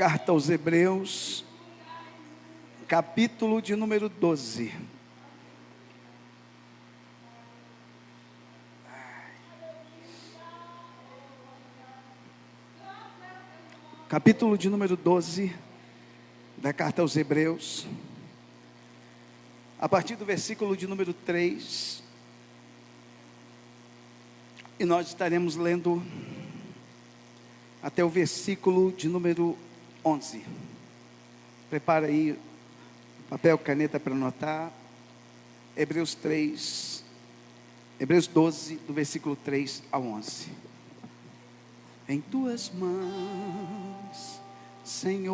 Carta aos Hebreus, capítulo de número 12. Capítulo de número 12 da Carta aos Hebreus, a partir do versículo de número 3, e nós estaremos lendo até o versículo de número 11. Prepara aí papel, caneta para anotar. Hebreus 12, do versículo 3 ao 11. Em tuas mãos, Senhor,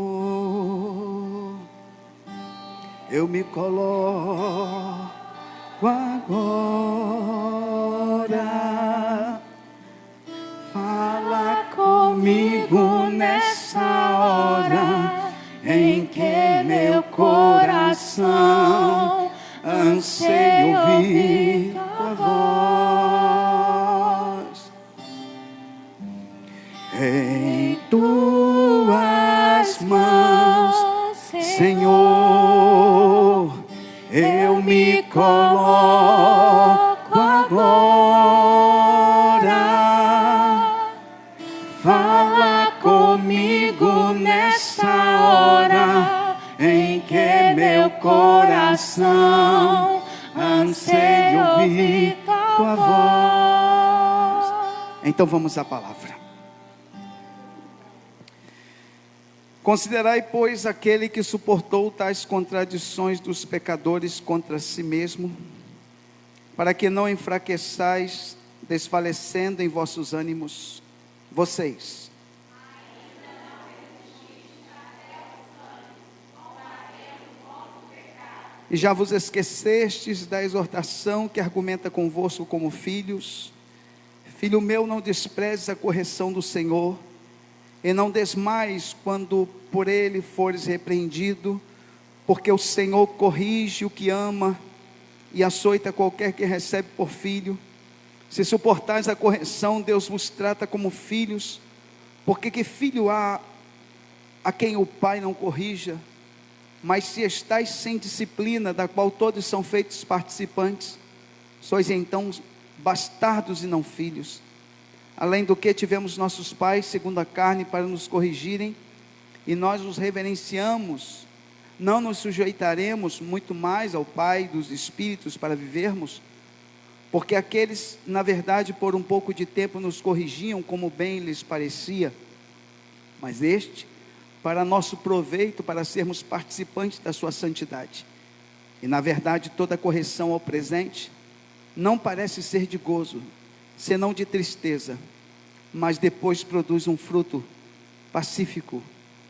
eu me coloco agora. Fala comigo nessa hora em que meu coração anseia ouvir tua voz. Em tuas mãos, Senhor, eu me coloco agora. Fala comigo nessa hora em que meu coração anseia ouvir tua voz. Então vamos à palavra. Considerai, pois, aquele que suportou tais contradições dos pecadores contra si mesmo, para que não enfraqueçais, desfalecendo em vossos ânimos, vocês. E já vos esquecestes da exortação que argumenta convosco como filhos. Filho meu, não desprezes a correção do Senhor, e não desmais quando por ele fores repreendido, porque o Senhor corrige o que ama, e açoita qualquer que recebe por filho. Se suportais a correção, Deus vos trata como filhos, porque que filho há a quem o pai não corrija? Mas se estáis sem disciplina, da qual todos são feitos participantes, sois então bastardos e não filhos. Além do que tivemos nossos pais, segundo a carne, para nos corrigirem, e nós os reverenciamos, não nos sujeitaremos muito mais ao Pai dos Espíritos para vivermos? Porque aqueles, na verdade, por um pouco de tempo nos corrigiam como bem lhes parecia, mas este, para nosso proveito, para sermos participantes da sua santidade. E na verdade, toda correção ao presente não parece ser de gozo, senão de tristeza, mas depois produz um fruto pacífico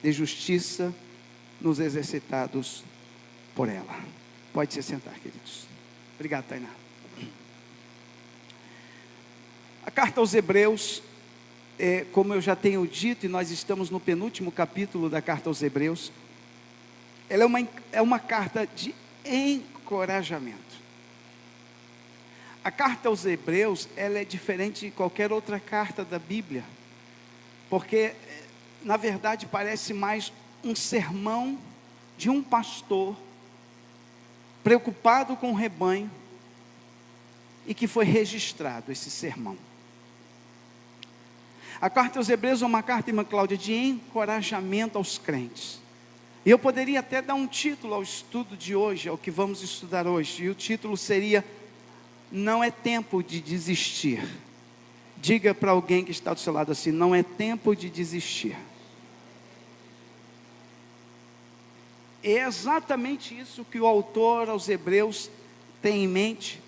de justiça nos exercitados por ela. Pode se sentar, queridos. Obrigado, Tainá. A carta aos Hebreus, como eu já tenho dito, e nós estamos no penúltimo capítulo da carta aos Hebreus, ela é uma carta de encorajamento. A carta aos Hebreus, ela é diferente de qualquer outra carta da Bíblia, porque, na verdade, parece mais um sermão de um pastor, preocupado com o rebanho, e que foi registrado esse sermão. A carta aos Hebreus é uma carta, irmã Cláudia, de encorajamento aos crentes. E eu poderia até dar um título ao estudo de hoje, ao que vamos estudar hoje, e o título seria: não é tempo de desistir. Diga para alguém que está do seu lado assim: não é tempo de desistir. É exatamente isso que o autor aos Hebreus tem em mente,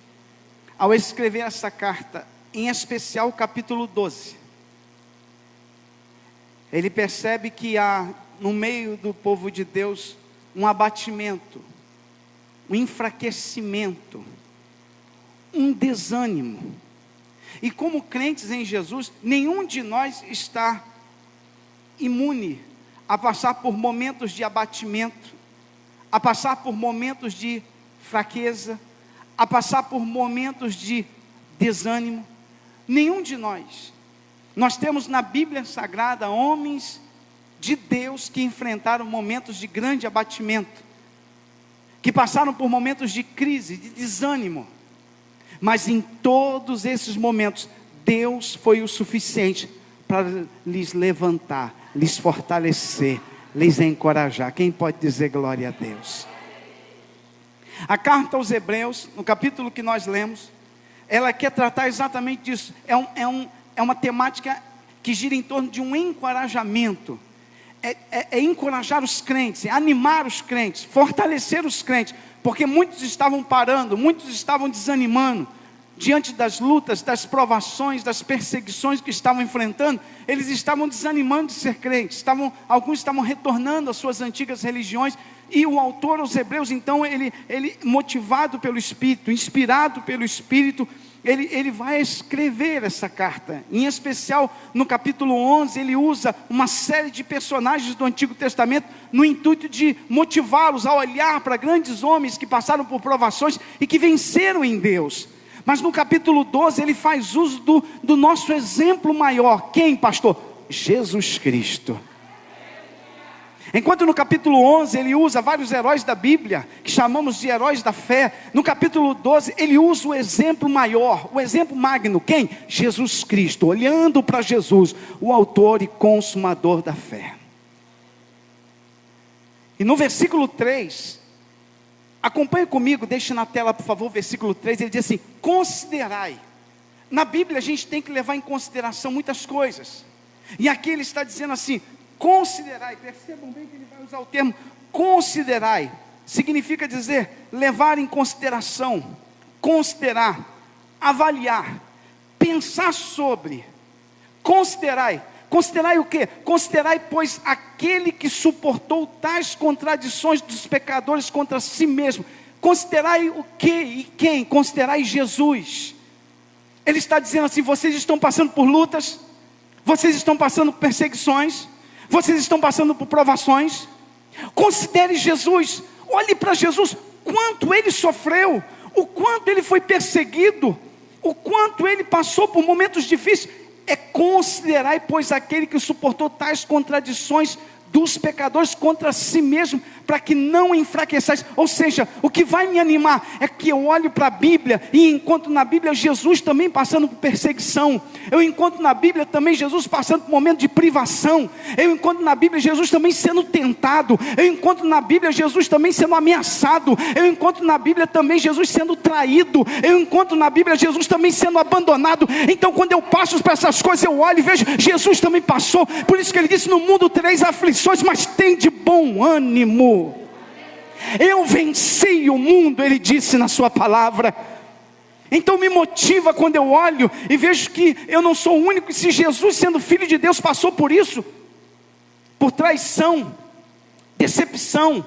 ao escrever essa carta, em especial o capítulo 12. Ele percebe que há, no meio do povo de Deus, um abatimento, um enfraquecimento, um desânimo. E como crentes em Jesus, nenhum de nós está imune a passar por momentos de abatimento, a passar por momentos de fraqueza, a passar por momentos de desânimo. Nenhum de nós. Nós temos na Bíblia Sagrada homens de Deus que enfrentaram momentos de grande abatimento, que passaram por momentos de crise, de desânimo, mas em todos esses momentos, Deus foi o suficiente para lhes levantar, lhes fortalecer, lhes encorajar. Quem pode dizer glória a Deus? A carta aos Hebreus, no capítulo que nós lemos, ela quer tratar exatamente disso. É uma temática que gira em torno de um encorajamento. É encorajar os crentes, é animar os crentes, fortalecer os crentes, porque muitos estavam parando, muitos estavam desanimando, diante das lutas, das provações, das perseguições que estavam enfrentando. Eles estavam desanimando de ser crentes, alguns estavam retornando às suas antigas religiões, e o autor aos Hebreus, então, ele motivado pelo Espírito, inspirado pelo Espírito, ele vai escrever essa carta. Em especial no capítulo 11, ele usa uma série de personagens do Antigo Testamento, no intuito de motivá-los a olhar para grandes homens que passaram por provações e que venceram em Deus. Mas no capítulo 12 ele faz uso do nosso exemplo maior. Quem, pastor? Jesus Cristo. Enquanto no capítulo 11 ele usa vários heróis da Bíblia, que chamamos de heróis da fé, no capítulo 12 ele usa o exemplo maior, o exemplo magno. Quem? Jesus Cristo, olhando para Jesus, o autor e consumador da fé. E no versículo 3, acompanhe comigo, deixe na tela por favor o versículo 3, ele diz assim: considerai. Na Bíblia a gente tem que levar em consideração muitas coisas, e aqui ele está dizendo assim: considerai. Percebam bem que ele vai usar o termo considerai. Significa dizer, levar em consideração, considerar, avaliar, pensar sobre. Considerai. Considerai o quê? Considerai, pois, aquele que suportou tais contradições dos pecadores contra si mesmo. Considerai o quê e quem? Considerai Jesus. Ele está dizendo assim: vocês estão passando por lutas, vocês estão passando por perseguições, vocês estão passando por provações. Considere Jesus, olhe para Jesus, quanto ele sofreu, o quanto ele foi perseguido, o quanto ele passou por momentos difíceis. Considerai, pois, aquele que suportou tais contradições dos pecadores contra si mesmo, para que não enfraqueçais. Ou seja, o que vai me animar é que eu olho para a Bíblia e encontro na Bíblia Jesus também passando por perseguição. Eu encontro na Bíblia também Jesus passando por um momento de privação. Eu encontro na Bíblia Jesus também sendo tentado. Eu encontro na Bíblia Jesus também sendo ameaçado. Eu encontro na Bíblia também Jesus sendo traído. Eu encontro na Bíblia Jesus também sendo abandonado. Então quando eu passo por essas coisas, eu olho e vejo Jesus também passou. Por isso que ele disse: no mundo tereis aflições, mas tem de bom ânimo. Eu venci o mundo, ele disse na sua palavra. Então me motiva quando eu olho e vejo que eu não sou o único. E se Jesus, sendo filho de Deus, passou por isso, por traição, decepção,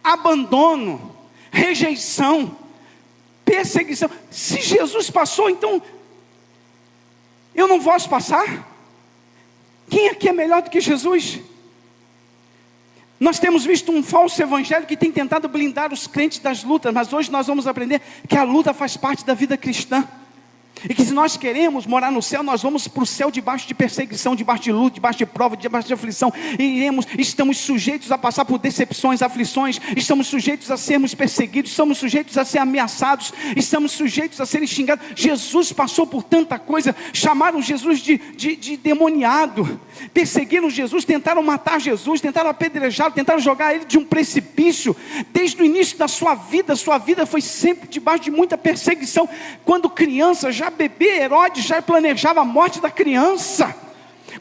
abandono, rejeição, perseguição, se Jesus passou, então eu não posso passar? Quem aqui é melhor do que Jesus? Nós temos visto um falso evangelho que tem tentado blindar os crentes das lutas, mas hoje nós vamos aprender que a luta faz parte da vida cristã. E que se nós queremos morar no céu, nós vamos para o céu debaixo de perseguição, debaixo de luta, debaixo de prova, debaixo de aflição. E estamos sujeitos a passar por decepções, aflições, estamos sujeitos a sermos perseguidos, estamos sujeitos a ser ameaçados, estamos sujeitos a serem xingados. Jesus passou por tanta coisa. Chamaram Jesus de demoniado, perseguiram Jesus, tentaram matar Jesus, tentaram apedrejá-lo, tentaram jogar ele de um precipício. Desde o início da sua vida foi sempre debaixo de muita perseguição. Quando criança, já bebê, Herodes já planejava a morte da criança.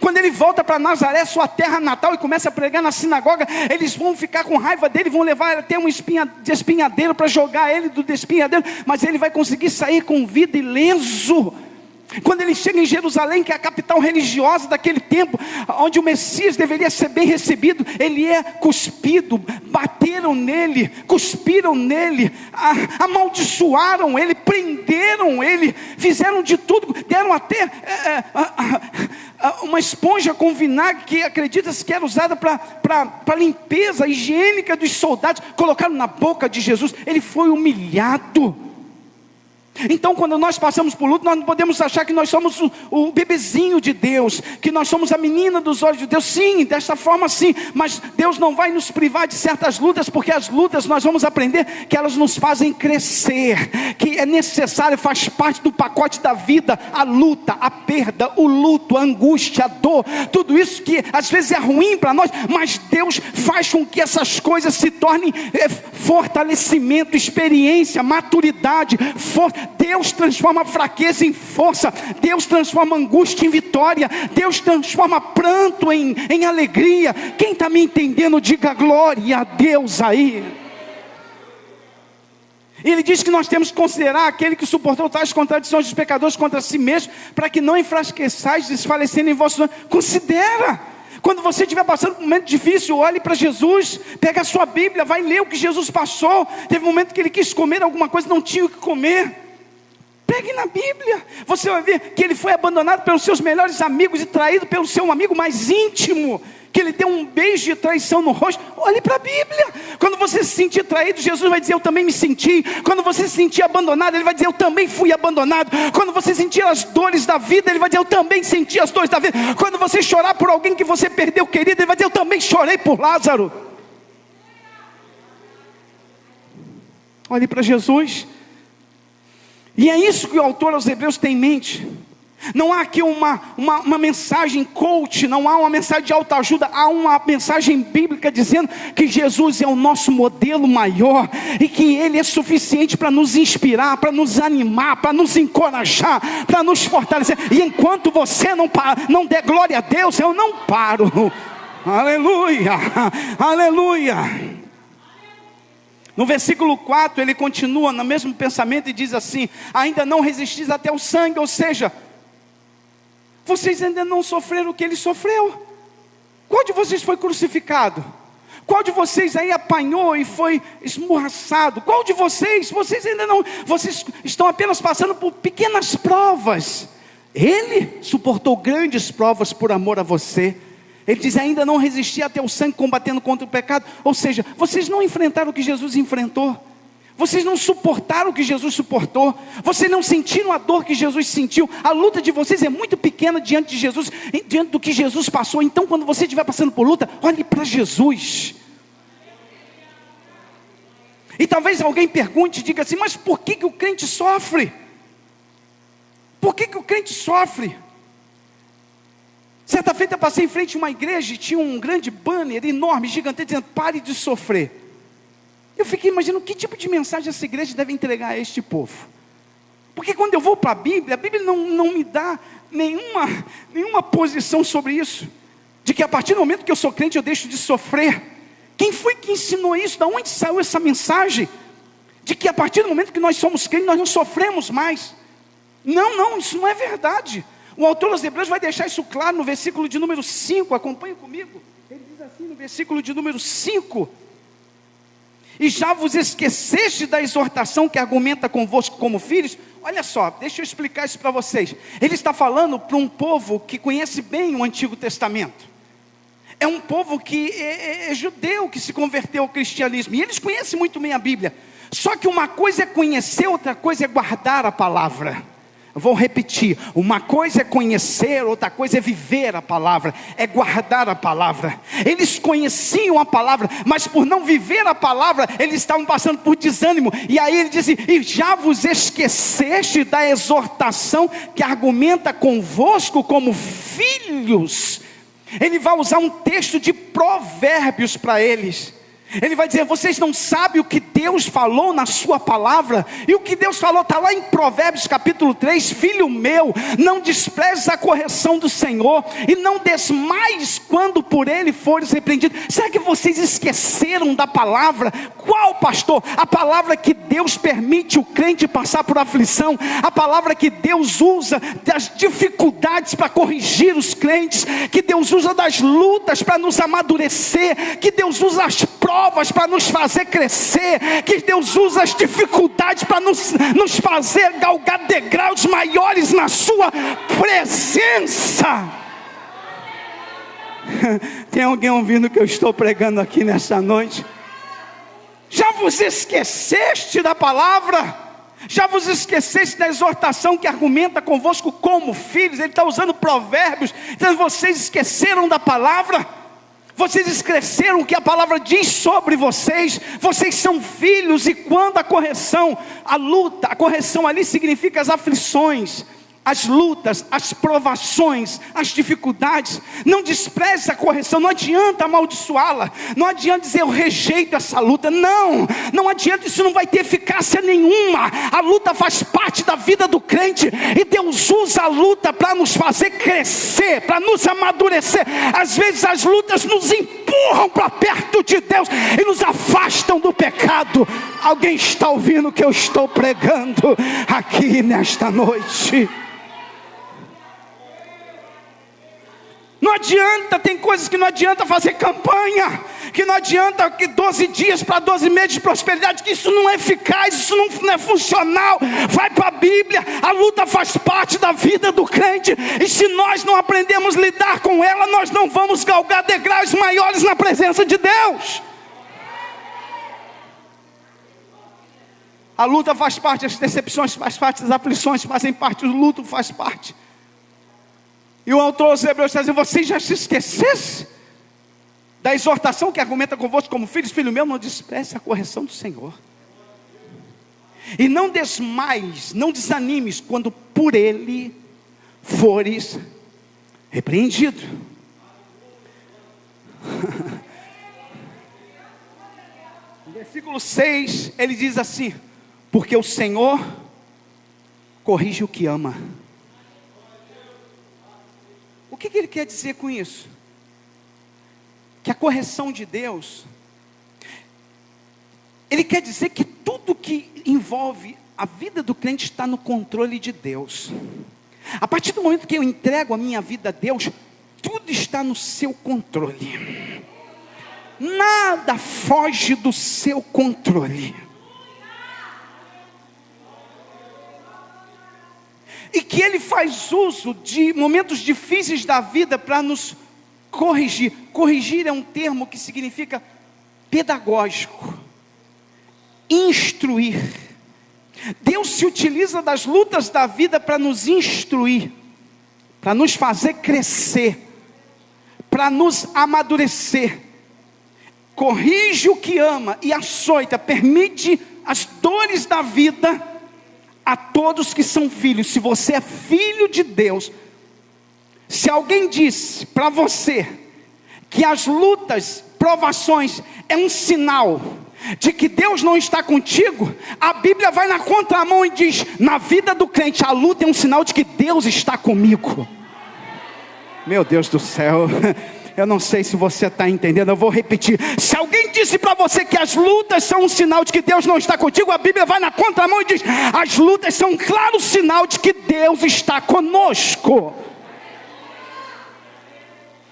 Quando ele volta para Nazaré, sua terra natal, e começa a pregar na sinagoga, eles vão ficar com raiva dele, vão levar até um espinhadeiro para jogar ele do espinhadeiro, mas ele vai conseguir sair com vida ileso. Quando ele chega em Jerusalém, que é a capital religiosa daquele tempo, onde o Messias deveria ser bem recebido, ele é cuspido, bateram nele, cuspiram nele, amaldiçoaram ele, prenderam ele, fizeram de tudo, deram até uma esponja com vinagre, que acredita-se que era usada para limpeza higiênica dos soldados, colocaram na boca de Jesus. Ele foi humilhado. Então quando nós passamos por luta, nós não podemos achar que nós somos o bebezinho de Deus, que nós somos a menina dos olhos de Deus. Sim, dessa forma sim, mas Deus não vai nos privar de certas lutas, porque as lutas nós vamos aprender que elas nos fazem crescer, que é necessário, faz parte do pacote da vida, a luta, a perda, o luto, a angústia, a dor, tudo isso que às vezes é ruim para nós, mas Deus faz com que essas coisas se tornem fortalecimento, experiência, maturidade. Deus transforma fraqueza em força, Deus transforma angústia em vitória, Deus transforma pranto em alegria. Quem está me entendendo, diga glória a Deus aí. Ele diz que nós temos que considerar aquele que suportou tais contradições dos pecadores contra si mesmo, para que não enfraqueçais, desfalecendo em vosso nome. Considera. Quando você estiver passando por um momento difícil, olhe para Jesus, pega a sua Bíblia, vai ler o que Jesus passou. Teve um momento que ele quis comer alguma coisa, não tinha o que comer. Pegue na Bíblia, você vai ver que ele foi abandonado pelos seus melhores amigos e traído pelo seu amigo mais íntimo, que ele deu um beijo de traição no rosto. Olhe para a Bíblia. Quando você se sentir traído, Jesus vai dizer: eu também me senti. Quando você se sentir abandonado, ele vai dizer: eu também fui abandonado. Quando você sentir as dores da vida, ele vai dizer: eu também senti as dores da vida. Quando você chorar por alguém que você perdeu querido, ele vai dizer: eu também chorei por Lázaro. Olhe para Jesus. E é isso que o autor aos Hebreus tem em mente. Não há aqui uma mensagem coach, não há uma mensagem de autoajuda, há uma mensagem bíblica dizendo que Jesus é o nosso modelo maior, e que Ele é suficiente para nos inspirar, para nos animar, para nos encorajar, para nos fortalecer. E enquanto você não der glória a Deus, eu não paro. Aleluia, aleluia. No versículo 4 ele continua no mesmo pensamento e diz assim: ainda não resistis até o sangue, ou seja, vocês ainda não sofreram o que ele sofreu. Qual de vocês foi crucificado? Qual de vocês aí apanhou e foi esmurraçado? Qual de vocês ainda não, vocês estão apenas passando por pequenas provas. Ele suportou grandes provas por amor a você. Ele diz: ainda não resisti até o sangue, combatendo contra o pecado. Ou seja, vocês não enfrentaram o que Jesus enfrentou. Vocês não suportaram o que Jesus suportou. Vocês não sentiram a dor que Jesus sentiu. A luta de vocês é muito pequena diante de Jesus, diante do que Jesus passou. Então quando você estiver passando por luta, olhe para Jesus. E talvez alguém pergunte e diga assim: mas por que o crente sofre? Por que o crente sofre? Certa feita eu passei em frente a uma igreja e tinha um grande banner enorme, gigante, dizendo: pare de sofrer. Eu fiquei imaginando que tipo de mensagem essa igreja deve entregar a este povo. Porque quando eu vou para a Bíblia não me dá nenhuma posição sobre isso. De que a partir do momento que eu sou crente eu deixo de sofrer. Quem foi que ensinou isso? De onde saiu essa mensagem? De que a partir do momento que nós somos crentes nós não sofremos mais. Não, isso não é verdade. O autor aos Hebreus vai deixar isso claro no versículo de número 5, acompanhe comigo. Ele diz assim no versículo de número 5: e já vos esqueceste da exortação que argumenta convosco como filhos. Olha só, deixa eu explicar isso para vocês. Ele está falando para um povo que conhece bem o Antigo Testamento. É um povo que é judeu, que se converteu ao cristianismo, e eles conhecem muito bem a Bíblia. Só que uma coisa é conhecer, outra coisa é guardar a palavra. Vou repetir: uma coisa é conhecer, outra coisa é viver a palavra, é guardar a palavra. Eles conheciam a palavra, mas por não viver a palavra, eles estavam passando por desânimo. E aí ele diz: e já vos esqueceste da exortação que argumenta convosco como filhos. Ele vai usar um texto de Provérbios para eles. Ele vai dizer: vocês não sabem o que Deus falou na sua palavra? E o que Deus falou está lá em Provérbios capítulo 3. Filho meu, não desprezes a correção do Senhor, e não desmaies quando por ele fores repreendido. Será que vocês esqueceram da palavra? Qual, pastor? A palavra que Deus permite o crente passar por aflição, a palavra que Deus usa das dificuldades para corrigir os crentes, que Deus usa das lutas para nos amadurecer, que Deus usa as provas para nos fazer crescer, que Deus usa as dificuldades para nos fazer galgar degraus maiores na sua presença. Tem alguém ouvindo o que eu estou pregando aqui nessa noite? Já vos esqueceste da palavra? Já vos esqueceste da exortação que argumenta convosco como filhos? Ele está usando provérbios. Então vocês esqueceram da palavra. Vocês esqueceram o que a palavra diz sobre vocês. Vocês são filhos. E quando a correção, a luta, a correção ali significa as aflições, as lutas, as provações, as dificuldades. Não despreze a correção. Não adianta amaldiçoá-la. Não adianta dizer eu rejeito essa luta. Não adianta, isso não vai ter eficácia nenhuma. A luta faz parte da vida do crente. E Deus usa a luta para nos fazer crescer, para nos amadurecer. Às vezes as lutas nos empurram para perto de Deus e nos afastam do pecado. Alguém está ouvindo o que eu estou pregando aqui nesta noite? Não adianta, tem coisas que não adianta fazer campanha, que não adianta que 12 dias para 12 meses de prosperidade, que isso não é eficaz, isso não é funcional. Vai para a Bíblia, a luta faz parte da vida do crente, e se nós não aprendemos a lidar com ela, nós não vamos galgar degraus maiores na presença de Deus. A luta faz parte, as decepções faz parte, as aflições fazem parte, o luto faz parte. E o autor aos Hebreus está dizendo: vocês já se esquecessem da exortação que argumenta convosco como filhos? Filho meu, não despreze a correção do Senhor. E não desmais, não desanimes quando por ele fores repreendido. No versículo 6 ele diz assim: porque o Senhor corrige o que ama. O que ele quer dizer com isso? Que a correção de Deus, ele quer dizer que tudo que envolve a vida do crente está no controle de Deus. A partir do momento que eu entrego a minha vida a Deus, tudo está no seu controle. Nada foge do seu controle. E que Ele faz uso de momentos difíceis da vida para nos corrigir. Corrigir é um termo que significa pedagógico, instruir. Deus se utiliza das lutas da vida para nos instruir, para nos fazer crescer, para nos amadurecer. Corrige o que ama e açoita, permite as dores da vida a todos que são filhos. Se você é filho de Deus, se alguém disse para você que as lutas, provações é um sinal de que Deus não está contigo, a Bíblia vai na contramão e diz: na vida do crente a luta é um sinal de que Deus está comigo. Meu Deus do céu, eu não sei se você está entendendo, eu vou repetir. Se alguém disse para você que as lutas são um sinal de que Deus não está contigo, a Bíblia vai na contramão e diz: as lutas são um claro sinal de que Deus está conosco.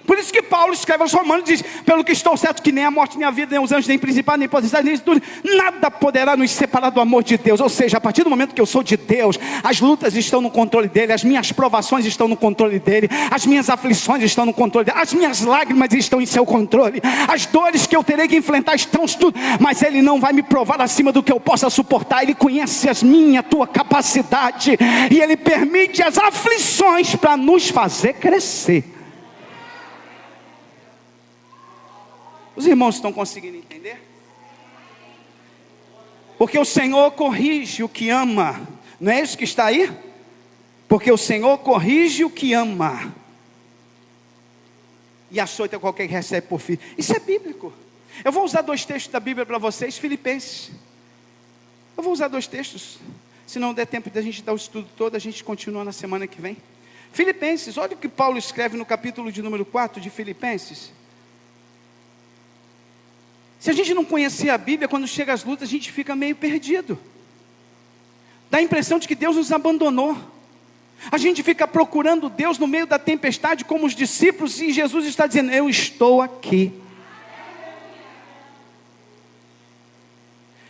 Por isso que Paulo escreve aos Romanos e diz: pelo que estou certo que nem a morte, nem a vida, nem os anjos, nem principado, nem potestade, nem tudo, nada poderá nos separar do amor de Deus. Ou seja, a partir do momento que eu sou de Deus, as lutas estão no controle dele, as minhas provações estão no controle dele, as minhas aflições estão no controle dele, as minhas lágrimas estão em seu controle, as dores que eu terei que enfrentar estão tudo, mas ele não vai me provar acima do que eu possa suportar. Ele conhece a tua capacidade, e ele permite as aflições para nos fazer crescer. Os irmãos estão conseguindo entender? Porque o Senhor corrige o que ama. Não é isso que está aí? Porque o Senhor corrige o que ama e açoita qualquer que recebe por filho. Isso é bíblico. Eu vou usar 2 textos da Bíblia para vocês. Filipenses. Eu vou usar 2 textos. Se não der tempo de a gente dar o estudo todo, a gente continua na semana que vem. Filipenses, olha o que Paulo escreve no capítulo de número 4 de Filipenses. Se a gente não conhecer a Bíblia, quando chega às lutas, a gente fica meio perdido. Dá a impressão de que Deus nos abandonou. A gente fica procurando Deus no meio da tempestade, como os discípulos, e Jesus está dizendo: eu estou aqui.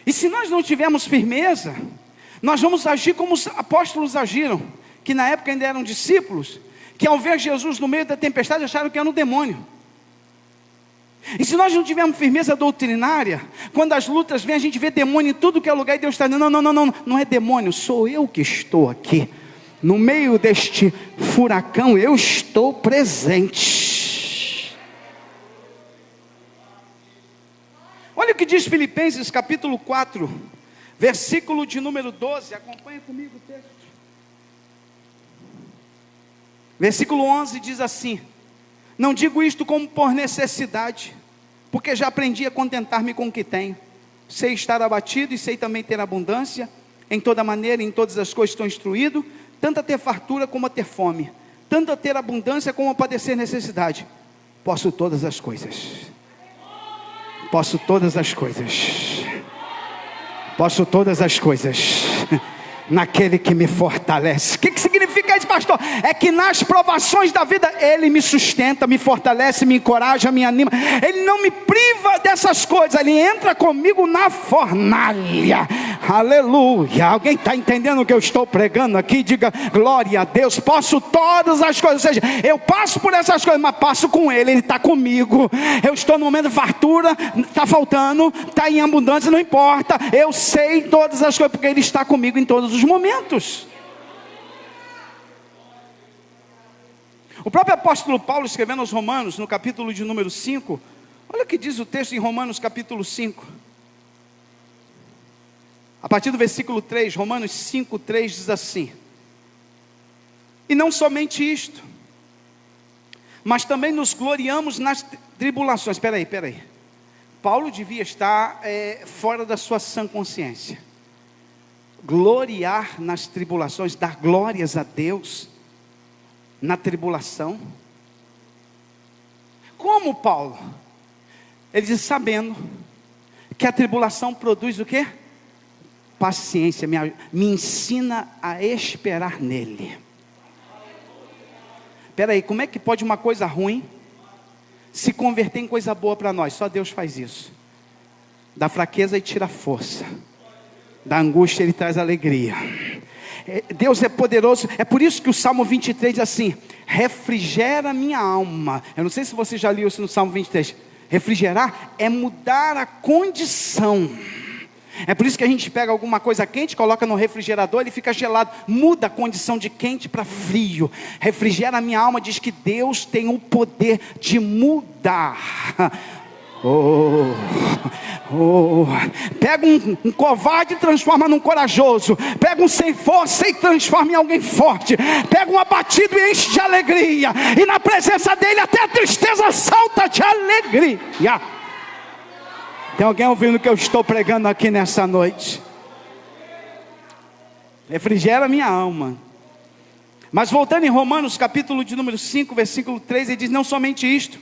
E se nós não tivermos firmeza, nós vamos agir como os apóstolos agiram, que na época ainda eram discípulos, que ao ver Jesus no meio da tempestade, acharam que era um demônio. E se nós não tivermos firmeza doutrinária, quando as lutas vêm, a gente vê demônio em tudo que é lugar, e Deus está dizendo, não é demônio, sou eu que estou aqui, no meio deste furacão, eu estou presente. Olha o que diz Filipenses capítulo 4, versículo de número 12, acompanha comigo o texto. Versículo 11 diz assim: não digo isto como por necessidade, porque já aprendi a contentar-me com o que tenho. Sei estar abatido e sei também ter abundância. Em toda maneira, em todas as coisas estou instruído, tanto a ter fartura como a ter fome, tanto a ter abundância como a padecer necessidade. Posso todas as coisas. Posso todas as coisas. Posso todas as coisas naquele que me fortalece. O que significa isso, pastor? É que nas provações da vida, Ele me sustenta, me fortalece, me encoraja, me anima. Ele não me priva dessas coisas, Ele entra comigo na fornalha. Aleluia. Alguém está entendendo o que eu estou pregando aqui? Diga glória a Deus. Posso todas as coisas, ou seja, eu passo por essas coisas, mas passo com Ele, Ele está comigo. Eu estou no momento de fartura, está faltando, está em abundância, não importa, eu sei todas as coisas, porque Ele está comigo em todos os momentos. O próprio apóstolo Paulo, escrevendo aos Romanos, no capítulo de número 5, olha o que diz o texto em Romanos capítulo 5, a partir do versículo 3, Romanos 5, 3 diz assim: e não somente isto, mas também nos gloriamos nas tribulações. Espera aí, Paulo devia estar fora da sua sã consciência. Gloriar nas tribulações, dar glórias a Deus na tribulação. Como, Paulo? Ele diz, sabendo que a tribulação produz o quê? Paciência, me ensina a esperar nele. Espera aí, como é que pode uma coisa ruim se converter em coisa boa para nós? Só Deus faz isso. Da fraqueza ele tira a força, da angústia ele traz alegria. Deus é poderoso. É por isso que o Salmo 23 diz assim: refrigera minha alma. Eu não sei se você já leu isso no Salmo 23. Refrigerar é mudar a condição. É por isso que a gente pega alguma coisa quente, coloca no refrigerador, ele fica gelado, muda a condição de quente para frio. Refrigera a minha alma, diz que Deus tem o poder de mudar. Pega um covarde e transforma num corajoso. Pega um sem força e transforma em alguém forte. Pega um abatido e enche de alegria. E na presença dele até a tristeza salta de alegria. Tem alguém ouvindo o que eu estou pregando aqui nessa noite? Refrigera minha alma. Mas voltando em Romanos capítulo de número 5, versículo 3, ele diz, não somente isto,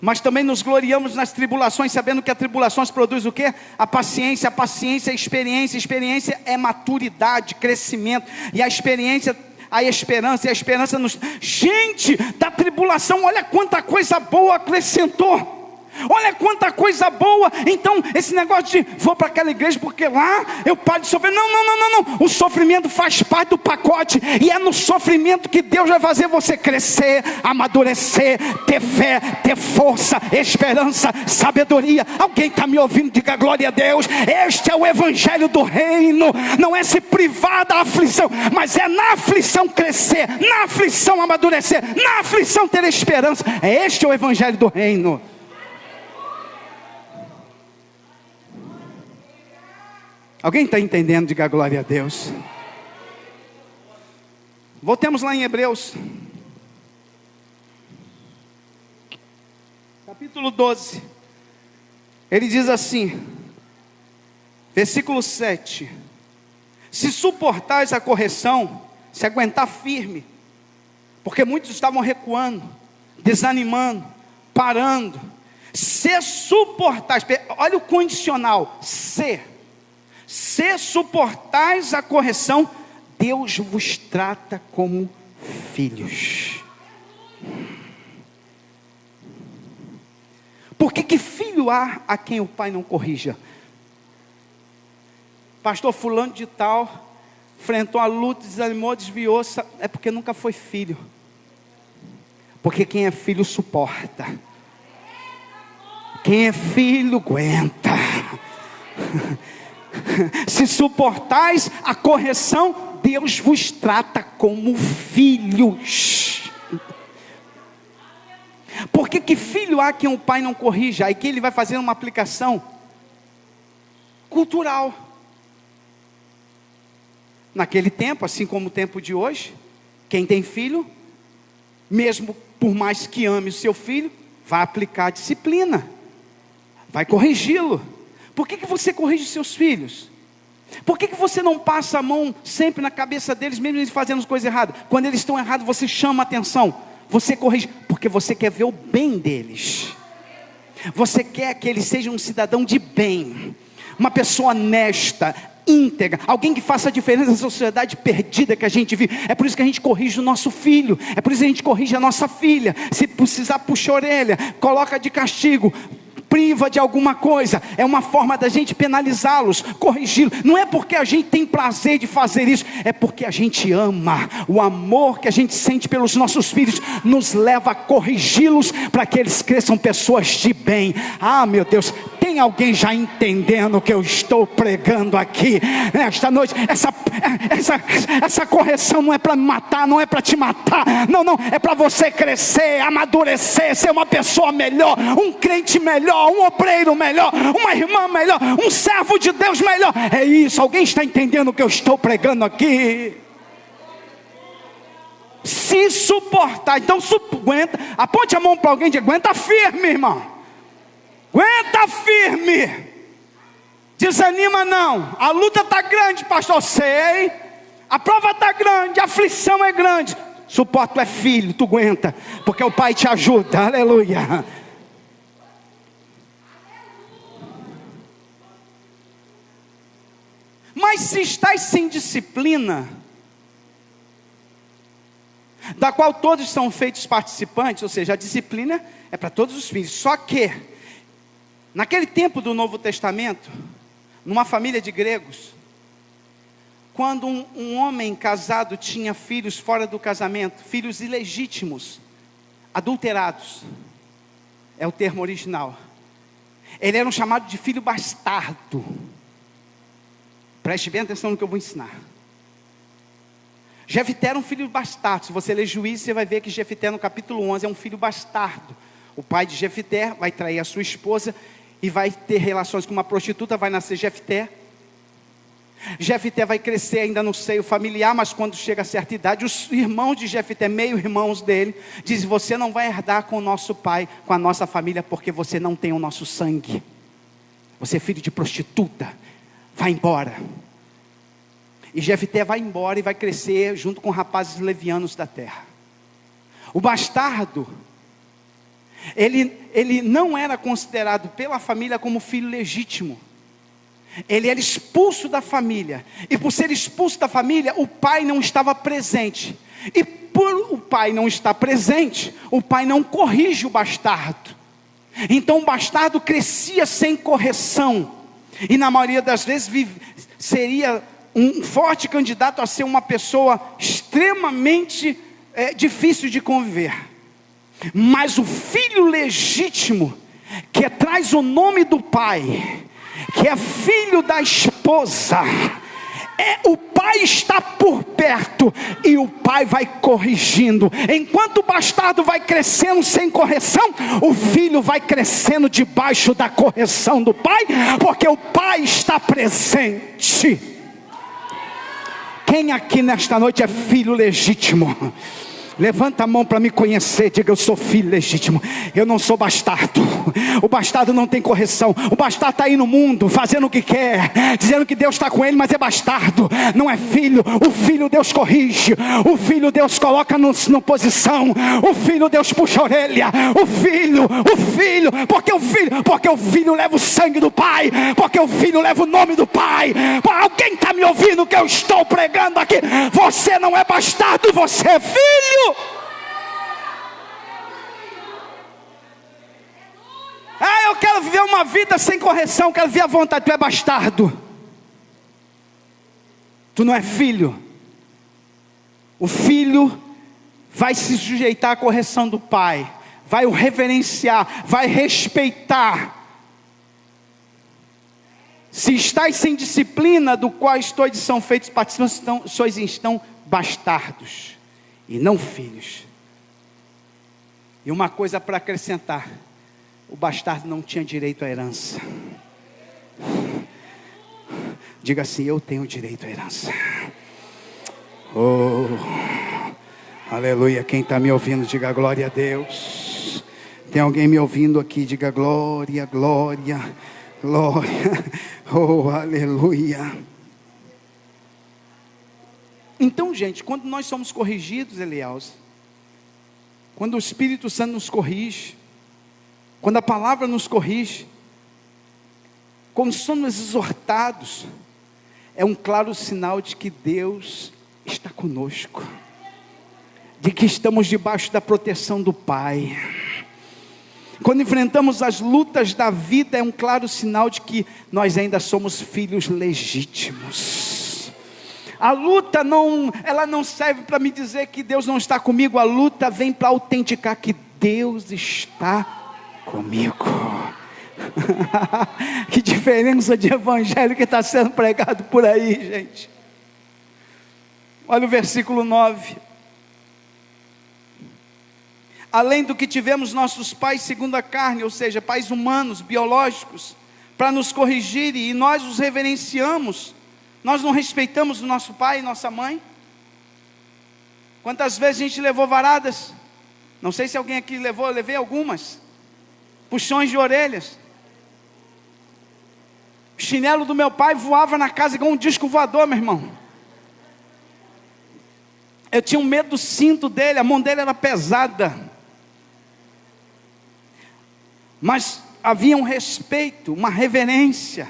mas também nos gloriamos nas tribulações, sabendo que a tribulações produz o quê? A paciência é experiência, experiência é maturidade, crescimento, e a experiência, a esperança, e a esperança nos... Gente, da tribulação, olha quanta coisa boa acrescentou. Olha quanta coisa boa. Então esse negócio de vou para aquela igreja porque lá eu paro de sofrer, não, o sofrimento faz parte do pacote, e é no sofrimento que Deus vai fazer você crescer, amadurecer, ter fé, ter força, esperança, sabedoria. Alguém está me ouvindo? Diga glória a Deus. Este é o evangelho do reino. Não é se privar da aflição, mas é na aflição crescer, na aflição amadurecer, na aflição ter esperança. Este é o evangelho do reino. Alguém está entendendo? Diga glória a Deus. Voltemos lá em Hebreus capítulo 12. Ele diz assim, versículo 7: se suportais a correção, se aguentar firme, porque muitos estavam recuando, desanimando, parando. Se suportais, olha o condicional, se suportais a correção, Deus vos trata como filhos. Por que filho há a quem o pai não corrija? Pastor fulano de tal enfrentou a luta, desanimou, desviou, é porque nunca foi filho. Porque quem é filho suporta. Quem é filho, aguenta. Se suportais a correção, Deus vos trata como filhos. Por que filho há quem o pai não corrija? Aí que ele vai fazer uma aplicação cultural. Naquele tempo, assim como o tempo de hoje, quem tem filho, mesmo por mais que ame o seu filho, vai aplicar disciplina, vai corrigi-lo. Por que você corrige seus filhos? Por que você não passa a mão sempre na cabeça deles, mesmo eles fazendo coisas erradas? Quando eles estão errados, você chama a atenção, você corrige, porque você quer ver o bem deles. Você quer que eles sejam um cidadão de bem, uma pessoa honesta, íntegra, alguém que faça a diferença na sociedade perdida que a gente vive. É por isso que a gente corrige o nosso filho, é por isso que a gente corrige a nossa filha. Se precisar, puxa a orelha, coloca de castigo, priva de alguma coisa, é uma forma da gente penalizá-los, corrigi-los. Não é porque a gente tem prazer de fazer isso, é porque a gente ama. O amor que a gente sente pelos nossos filhos nos leva a corrigi-los, para que eles cresçam pessoas de bem. Ah, meu Deus, tem alguém já entendendo o que eu estou pregando aqui nesta noite? Essa correção não é para me matar, não é para te matar, não, é para você crescer, amadurecer, ser uma pessoa melhor, um crente melhor, um obreiro melhor, uma irmã melhor, um servo de Deus melhor. É isso, alguém está entendendo o que eu estou pregando aqui? Se suportar, então aguenta, aponte a mão para alguém e diga: aguenta firme, irmão, aguenta firme, desanima não. A luta está grande, pastor, sei, a prova está grande, a aflição é grande. Suporta, tu é filho, tu aguenta, porque o pai te ajuda, aleluia. Mas se estás sem disciplina, da qual todos são feitos participantes, ou seja, a disciplina é para todos os filhos. Só que, naquele tempo do Novo Testamento, numa família de gregos, quando um homem casado tinha filhos fora do casamento, filhos ilegítimos, adulterados, é o termo original, ele era chamado de filho bastardo. Preste bem atenção no que eu vou ensinar. Jefté era um filho bastardo. Se você ler Juízes, você vai ver que Jefté no capítulo 11 é um filho bastardo. O pai de Jefté vai trair a sua esposa e vai ter relações com uma prostituta, vai nascer Jefté. Jefté vai crescer ainda no seio familiar, mas quando chega a certa idade, os irmãos de Jefté, meio irmãos dele, dizem: você não vai herdar com o nosso pai, com a nossa família, porque você não tem o nosso sangue. Você é filho de prostituta, vai embora. E Jefté vai embora e vai crescer junto com rapazes levianos da terra. O bastardo, ele não era considerado pela família como filho legítimo. Ele era expulso da família. E por ser expulso da família, o pai não estava presente. E por o pai não estar presente, o pai não corrige o bastardo. Então o bastardo crescia sem correção. E na maioria das vezes seria um forte candidato a ser uma pessoa extremamente difícil de conviver. Mas o filho legítimo, que traz o nome do pai, que é filho da esposa, o pai está por perto e o pai vai corrigindo. Enquanto o bastardo vai crescendo sem correção, o filho vai crescendo debaixo da correção do pai, porque o pai está presente. Quem aqui nesta noite é filho legítimo? Levanta a mão para me conhecer, diga: eu sou filho legítimo, eu não sou bastardo. O bastardo não tem correção. O bastardo está aí no mundo, fazendo o que quer, dizendo que Deus está com ele, mas é bastardo, não é filho. O filho Deus corrige, o filho Deus coloca na posição, o filho Deus puxa a orelha, o filho, porque o filho leva o sangue do pai, porque o filho leva o nome do pai. Alguém está me ouvindo o que eu estou pregando aqui? Você não é bastardo, você é filho. Eu quero viver uma vida sem correção, quero viver à vontade. Tu é bastardo, tu não é filho. O filho vai se sujeitar à correção do pai, vai o reverenciar, vai respeitar. Se estáis sem disciplina, do qual todos são feitos participantes, sois estão bastardos, e não filhos. E uma coisa para acrescentar: o bastardo não tinha direito à herança. Diga assim: eu tenho direito à herança. Oh, aleluia. Quem está me ouvindo, diga glória a Deus. Tem alguém me ouvindo aqui? Diga glória, glória, glória. Oh, aleluia. Então, gente, quando nós somos corrigidos, Elielza, quando o Espírito Santo nos corrige, quando a palavra nos corrige, quando somos exortados, é um claro sinal de que Deus está conosco, de que estamos debaixo da proteção do Pai. Quando enfrentamos as lutas da vida, é um claro sinal de que nós ainda somos filhos legítimos. A luta ela não serve para me dizer que Deus não está comigo. A luta vem para autenticar que Deus está comigo. Que diferença de evangelho que está sendo pregado por aí, gente. Olha o versículo 9. Além do que tivemos nossos pais segundo a carne, ou seja, pais humanos, biológicos, para nos corrigirem, e nós os reverenciamos. Nós não respeitamos o nosso pai e nossa mãe? Quantas vezes a gente levou varadas? Não sei se alguém aqui levou, eu levei algumas. Puxões de orelhas. O chinelo do meu pai voava na casa igual um disco voador, meu irmão. Eu tinha um medo do cinto dele, a mão dele era pesada. Mas havia um respeito, uma reverência.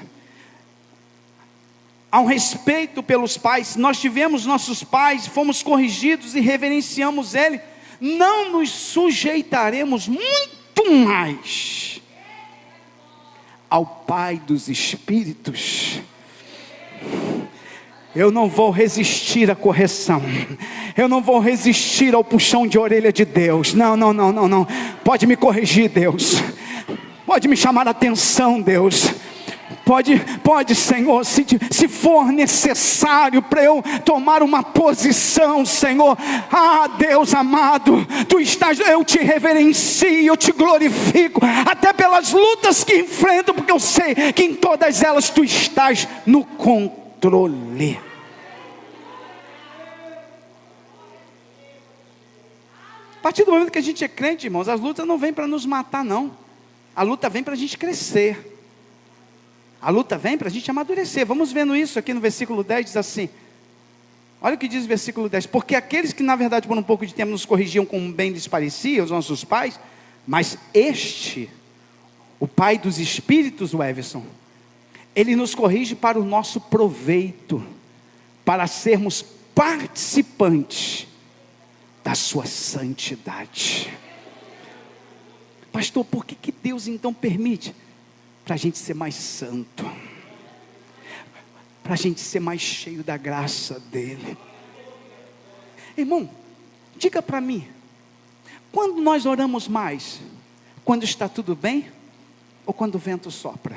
Há um respeito pelos pais. Nós tivemos nossos pais, fomos corrigidos e reverenciamos ele. Não nos sujeitaremos muito mais ao Pai dos Espíritos. Eu não vou resistir à correção. Eu não vou resistir ao puxão de orelha de Deus. Não. Pode me corrigir, Deus. Pode me chamar a atenção, Deus. Pode, Senhor, se for necessário para eu tomar uma posição, Senhor. Ah, Deus amado, eu te reverencio, eu te glorifico, até pelas lutas que enfrento, porque eu sei que em todas elas tu estás no controle. A partir do momento que a gente é crente, irmãos, as lutas não vêm para nos matar, não. A luta vem para a gente crescer. A luta vem para a gente amadurecer. Vamos vendo isso aqui no versículo 10, diz assim. Olha o que diz o versículo 10. Porque aqueles que na verdade por um pouco de tempo nos corrigiam como bem lhes parecia, os nossos pais, mas este, o Pai dos Espíritos, o Everson, ele nos corrige para o nosso proveito, para sermos participantes da sua santidade. Pastor, por que Deus então permite? Para a gente ser mais santo, para a gente ser mais cheio da graça dele. Irmão, diga para mim, quando nós oramos mais? Quando está tudo bem? Ou quando o vento sopra?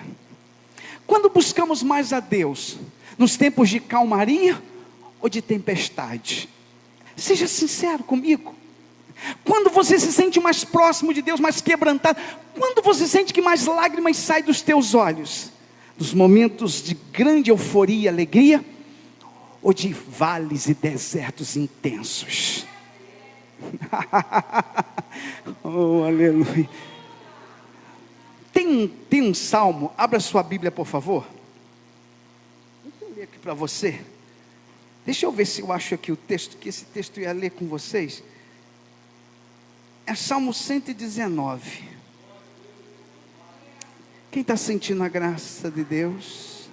Quando buscamos mais a Deus? Nos tempos de calmaria ou de tempestade? Seja sincero comigo. Quando você se sente mais próximo de Deus, mais quebrantado? Quando você sente que mais lágrimas saem dos teus olhos? Nos momentos de grande euforia e alegria? Ou de vales e desertos intensos? Oh, aleluia. Tem um salmo, abra sua Bíblia por favor. Deixa eu ler aqui para você. Deixa eu ver se eu acho aqui o texto, que esse texto eu ia ler com vocês. É Salmo 119. Quem está sentindo a graça de Deus?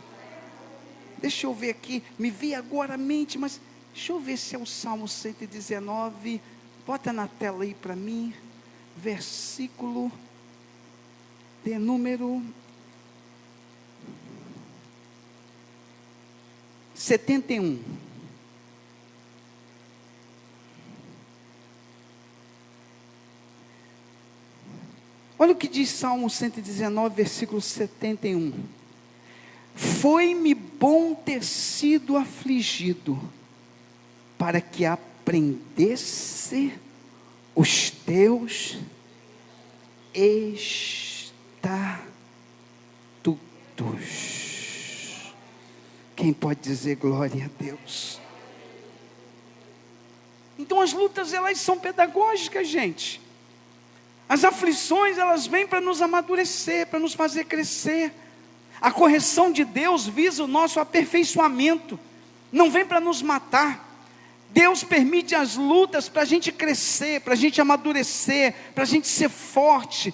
Deixa eu ver aqui, me vi agora a mente, mas deixa eu ver se é o Salmo 119. Bota na tela aí para mim. Versículo de número 71. Olha o que diz Salmo 119, versículo 71. Foi-me bom ter sido afligido, para que aprendesse os teus estatutos. Quem pode dizer glória a Deus? Então as lutas, elas são pedagógicas, gente. As aflições, elas vêm para nos amadurecer, para nos fazer crescer. A correção de Deus visa o nosso aperfeiçoamento, não vem para nos matar. Deus permite as lutas para a gente crescer, para a gente amadurecer, para a gente ser forte.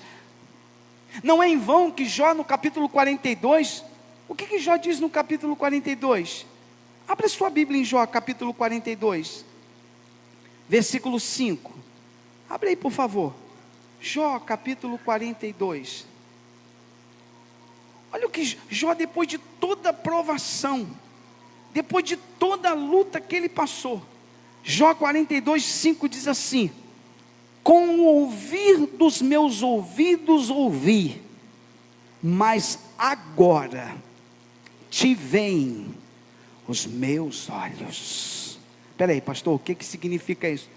Não é em vão que Jó, no capítulo 42, o que Jó diz no capítulo 42? Abra sua Bíblia em Jó, capítulo 42, versículo 5. Abre aí, por favor. Jó, capítulo 42. Olha o que Jó, depois de toda a provação, depois de toda a luta que ele passou, Jó 42, 5 diz assim: com o ouvir dos meus ouvidos ouvi, mas agora te veem os meus olhos. Espera aí, pastor, o que significa isso?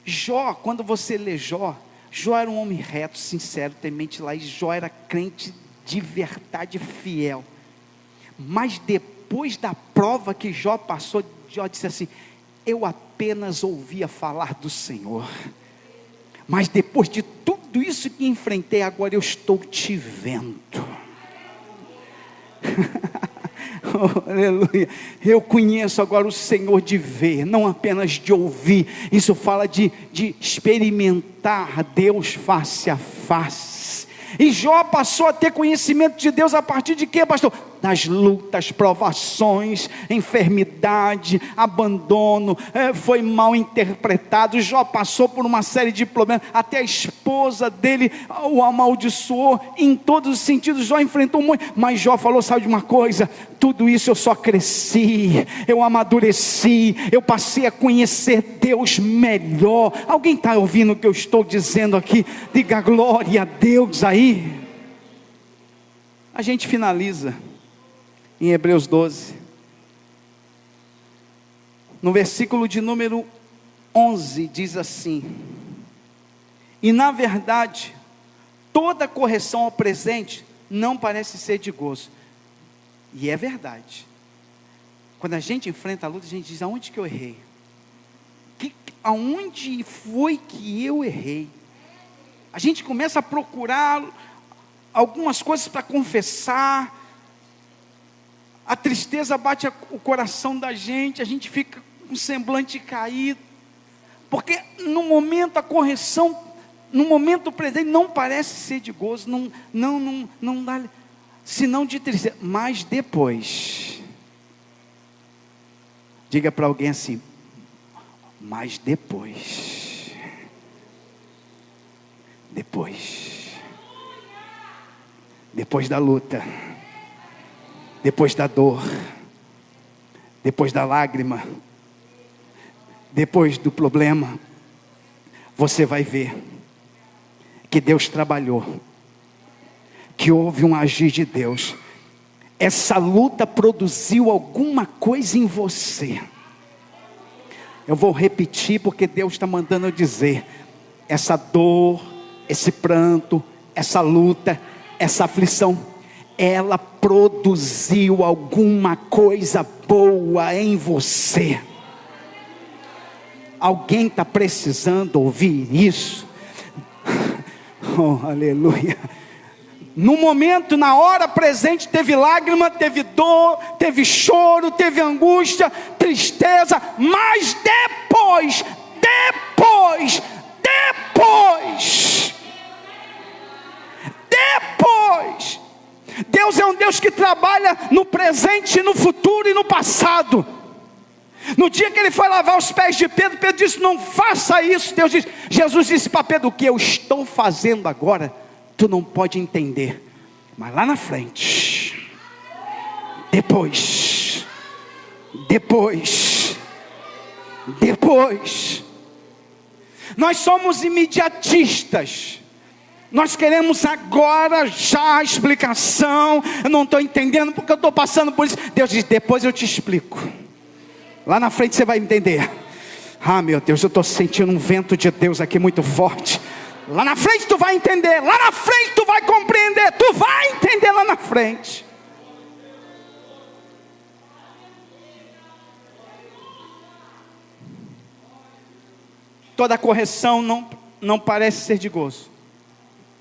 Jó, quando você lê Jó era um homem reto, sincero, temente lá, e Jó era crente de verdade, fiel. Mas depois da prova que Jó passou, Jó disse assim: eu apenas ouvia falar do Senhor, mas depois de tudo isso que enfrentei, agora eu estou te vendo. Oh, aleluia. Eu conheço agora o Senhor de ver, não apenas de ouvir. Isso fala de experimentar Deus face a face. E Jó passou a ter conhecimento de Deus a partir de quê, pastor? Das lutas, provações, enfermidade, abandono, foi mal interpretado. Jó passou por uma série de problemas, até a esposa dele o amaldiçoou, em todos os sentidos. Jó enfrentou muito, mas Jó falou: sabe de uma coisa, tudo isso eu só cresci, eu amadureci, eu passei a conhecer Deus melhor. Alguém está ouvindo o que eu estou dizendo aqui? Diga glória a Deus aí. A gente finaliza em Hebreus 12, no versículo de número 11, diz assim: e na verdade, toda correção ao presente não parece ser de gozo. E é verdade. Quando a gente enfrenta a luta, a gente diz: aonde que eu errei? Aonde foi que eu errei? A gente começa a procurar algumas coisas para confessar. A tristeza bate o coração da gente, a gente fica com o semblante caído, porque no momento a correção, no momento presente, não parece ser de gozo, não dá, senão de tristeza. Mas depois, diga para alguém assim: mas depois da luta, depois da dor, depois da lágrima, depois do problema, você vai ver que Deus trabalhou, que houve um agir de Deus. Essa luta produziu alguma coisa em você. Eu vou repetir, porque Deus está mandando eu dizer: essa dor, esse pranto, essa luta, essa aflição, ela produziu alguma coisa boa em você. Alguém está precisando ouvir isso? Oh, aleluia. No momento, na hora presente, teve lágrima, teve dor, teve choro, teve angústia, tristeza, mas depois, Deus é um Deus que trabalha no presente, no futuro e no passado. No dia que ele foi lavar os pés de Pedro, Pedro disse: não faça isso. Jesus disse para Pedro: o que eu estou fazendo agora, tu não pode entender, mas lá na frente, depois, nós somos imediatistas. Nós queremos agora já a explicação. Eu não estou entendendo porque eu estou passando por isso. Deus diz, depois eu te explico. Lá na frente você vai entender. Ah, meu Deus, eu estou sentindo um vento de Deus aqui muito forte. Lá na frente tu vai entender. Lá na frente tu vai compreender. Tu vai entender lá na frente. Toda correção não parece ser de gozo.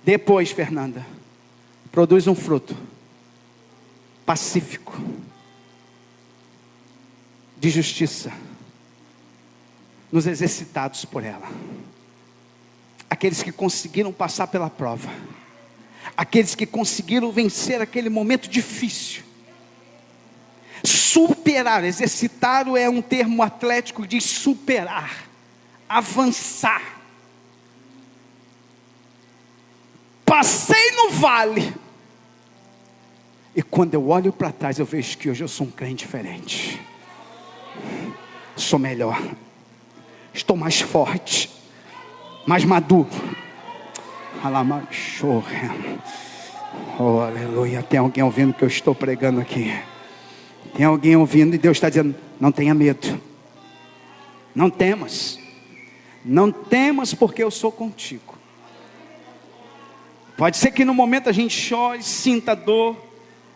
Depois, Fernanda, produz um fruto pacífico, de justiça, nos exercitados por ela. Aqueles que conseguiram passar pela prova, aqueles que conseguiram vencer aquele momento difícil, superar. Exercitar é um termo atlético de superar, avançar. Passei no vale, e quando eu olho para trás eu vejo que hoje eu sou um crente diferente. Sou melhor, estou mais forte, mais maduro. Oh, aleluia. Tem alguém ouvindo o que eu estou pregando aqui? Tem alguém ouvindo e Deus está dizendo, não tenha medo, não temas, não temas, porque eu sou contigo. Pode ser que no momento a gente chore, sinta dor,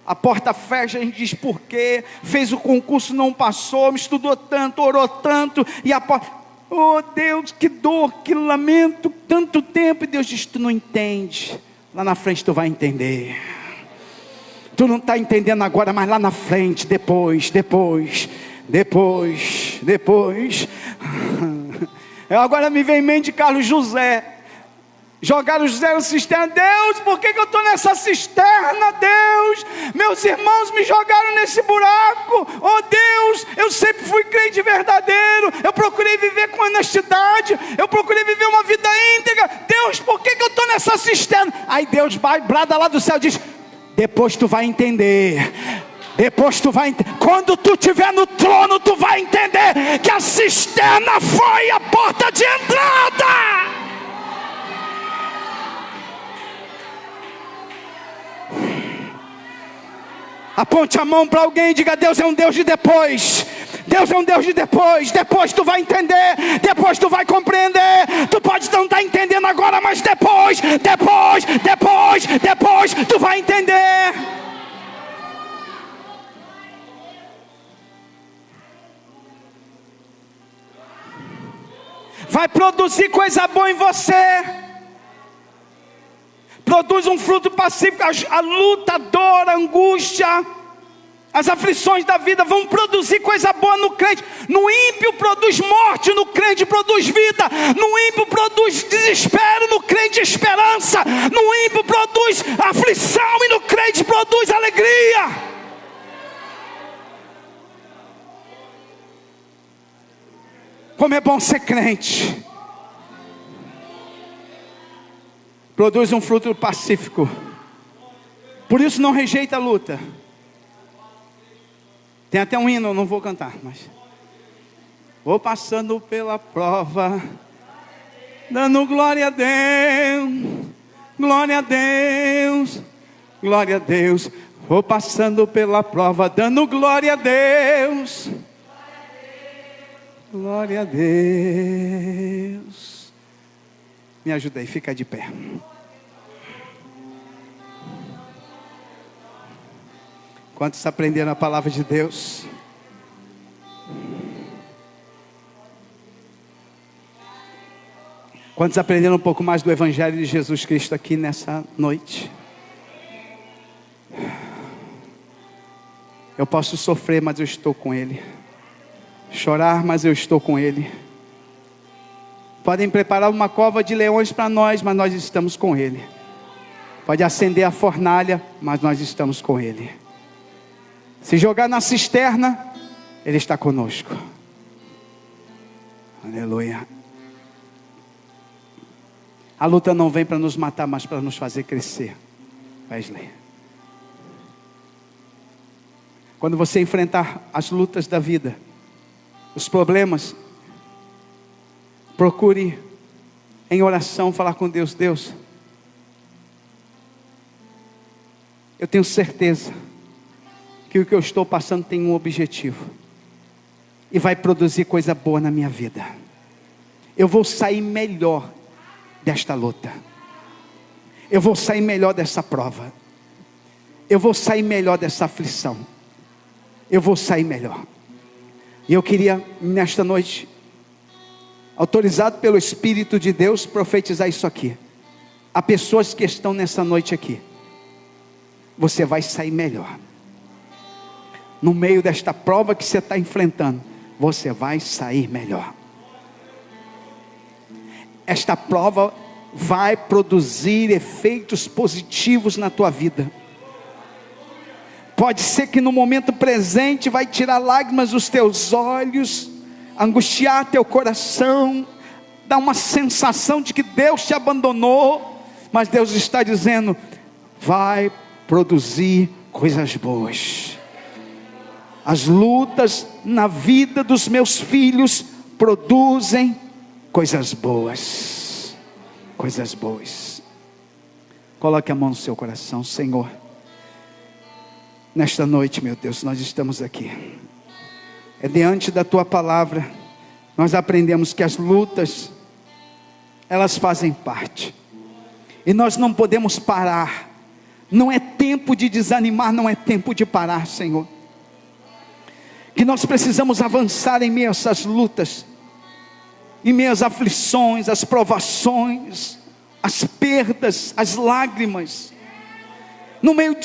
a porta fecha, a gente diz por quê, fez o concurso, não passou, me estudou tanto, orou tanto, e a porta, oh Deus, que dor, que lamento, tanto tempo, e Deus diz, tu não entende, lá na frente tu vai entender. Tu não está entendendo agora, mas lá na frente, depois. Agora me vem em mente Carlos José. Jogaram José na cisterna. Deus, por que eu estou nessa cisterna? Deus, meus irmãos me jogaram nesse buraco. Oh Deus, eu sempre fui crente verdadeiro, eu procurei viver com honestidade, eu procurei viver uma vida íntegra. Deus, por que eu estou nessa cisterna? Aí Deus brada lá do céu e diz, depois tu vai entender. Depois tu vai entender. Quando tu estiver no trono, tu vai entender que a cisterna foi a porta de entrada. Aponte a mão para alguém e diga, Deus é um Deus de depois. Deus é um Deus de depois. Depois tu vai entender, depois tu vai compreender. Tu pode não estar entendendo agora, mas depois tu vai entender. Vai produzir coisa boa em você. Produz um fruto pacífico. A luta, a dor, a angústia, as aflições da vida vão produzir coisa boa no crente. No ímpio produz morte, no crente produz vida. No ímpio produz desespero, no crente esperança. No ímpio produz aflição e no crente produz alegria. Como é bom ser crente. Produz um fruto pacífico. Por isso não rejeita a luta. Tem até um hino, eu não vou cantar, mas vou passando pela prova, dando glória a Deus, glória a Deus, glória a Deus. Vou passando pela prova, dando glória a Deus, glória a Deus. Me ajuda aí, fica de pé. Quantos aprenderam a palavra de Deus? Quantos aprenderam um pouco mais do Evangelho de Jesus Cristo aqui nessa noite? Eu posso sofrer, mas eu estou com Ele. Chorar, mas eu estou com Ele. Podem preparar uma cova de leões para nós, mas nós estamos com Ele. Pode acender a fornalha, mas nós estamos com Ele. Se jogar na cisterna, Ele está conosco. Aleluia. A luta não vem para nos matar, mas para nos fazer crescer. Wesley. Quando você enfrentar as lutas da vida, os problemas, procure em oração falar com Deus. Deus, eu tenho certeza que o que eu estou passando tem um objetivo, e vai produzir coisa boa na minha vida. Eu vou sair melhor desta luta, eu vou sair melhor dessa prova, eu vou sair melhor dessa aflição, eu vou sair melhor. E eu queria nesta noite, autorizado pelo Espírito de Deus, profetizar isso aqui. Há pessoas que estão nessa noite aqui. Você vai sair melhor. No meio desta prova que você está enfrentando, você vai sair melhor. Esta prova vai produzir efeitos positivos na tua vida. Pode ser que no momento presente vai tirar lágrimas dos teus olhos, angustiar teu coração, dar uma sensação de que Deus te abandonou, mas Deus está dizendo, vai produzir coisas boas. As lutas na vida dos meus filhos produzem coisas boas. Coisas boas. Coloque a mão no seu coração. Senhor, nesta noite, meu Deus, nós estamos aqui. É diante da tua palavra, nós aprendemos que as lutas, elas fazem parte. E nós não podemos parar. Não é tempo de desanimar, não é tempo de parar, Senhor. Que nós precisamos avançar em meio a essas lutas, em meio às aflições, às provações, às perdas, às lágrimas, no meio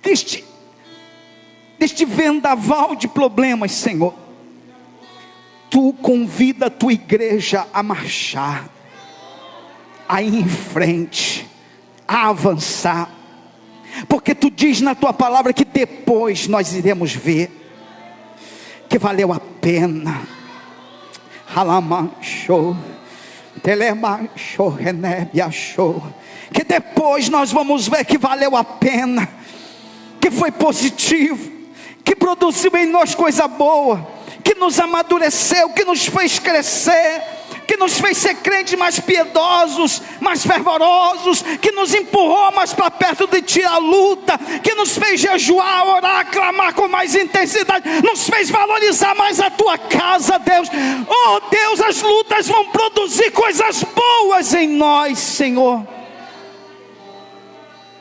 deste vendaval de problemas, Senhor. Tu convida a tua igreja a marchar, a ir em frente, a avançar, porque tu diz na tua palavra que depois nós iremos ver que valeu a pena. Alamancho, telemacho, renebiacho, que depois nós vamos ver que valeu a pena, que foi positivo, que produziu em nós coisa boa, que nos amadureceu, que nos fez crescer, que nos fez ser crentes mais piedosos, mais fervorosos, que nos empurrou mais para perto de ti a luta, que nos fez jejuar, orar, clamar com mais intensidade, nos fez valorizar mais a tua casa, Deus. Oh Deus, as lutas vão produzir coisas boas em nós, Senhor.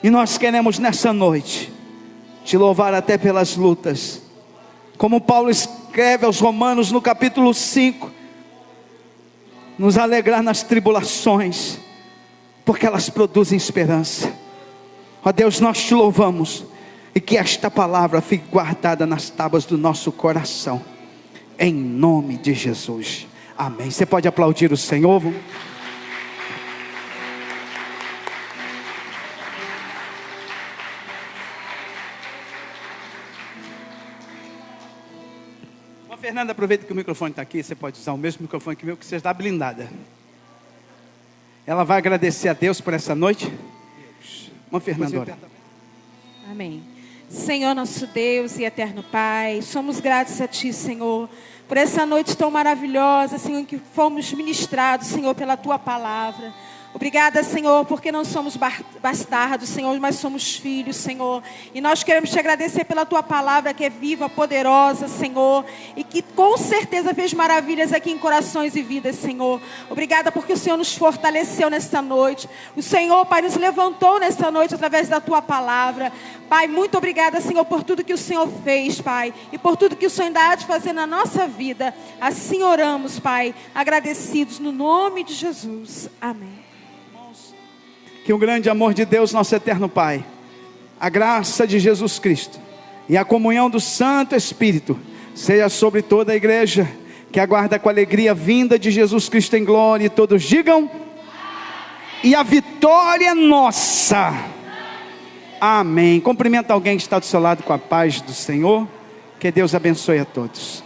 E nós queremos nessa noite te louvar até pelas lutas, como Paulo escreve aos Romanos no capítulo 5, nos alegrar nas tribulações, porque elas produzem esperança. Ó Deus, nós te louvamos, e que esta palavra fique guardada nas tábuas do nosso coração, em nome de Jesus, amém. Você pode aplaudir o Senhor? Fernanda, aproveita que o microfone está aqui. Você pode usar o mesmo microfone que o meu, que você está blindada. Ela vai agradecer a Deus por essa noite. Uma Fernanda. Amém. Senhor nosso Deus e eterno Pai, somos gratos a Ti, Senhor, por essa noite tão maravilhosa, Senhor, em que fomos ministrados, Senhor, pela Tua palavra. Obrigada, Senhor, porque não somos bastardos, Senhor, mas somos filhos, Senhor. E nós queremos te agradecer pela Tua palavra, que é viva, poderosa, Senhor, e que com certeza fez maravilhas aqui em corações e vidas, Senhor. Obrigada porque o Senhor nos fortaleceu nesta noite. O Senhor, Pai, nos levantou nesta noite através da Tua palavra. Pai, muito obrigada, Senhor, por tudo que o Senhor fez, Pai, e por tudo que o Senhor ainda há de fazer na nossa vida. Assim oramos, Pai, agradecidos no nome de Jesus. Amém. Que o grande amor de Deus, nosso eterno Pai, a graça de Jesus Cristo e a comunhão do Santo Espírito seja sobre toda a igreja que aguarda com alegria a vinda de Jesus Cristo em glória. E todos digam: e a vitória é nossa. Amém. Cumprimenta alguém que está do seu lado com a paz do Senhor. Que Deus abençoe a todos.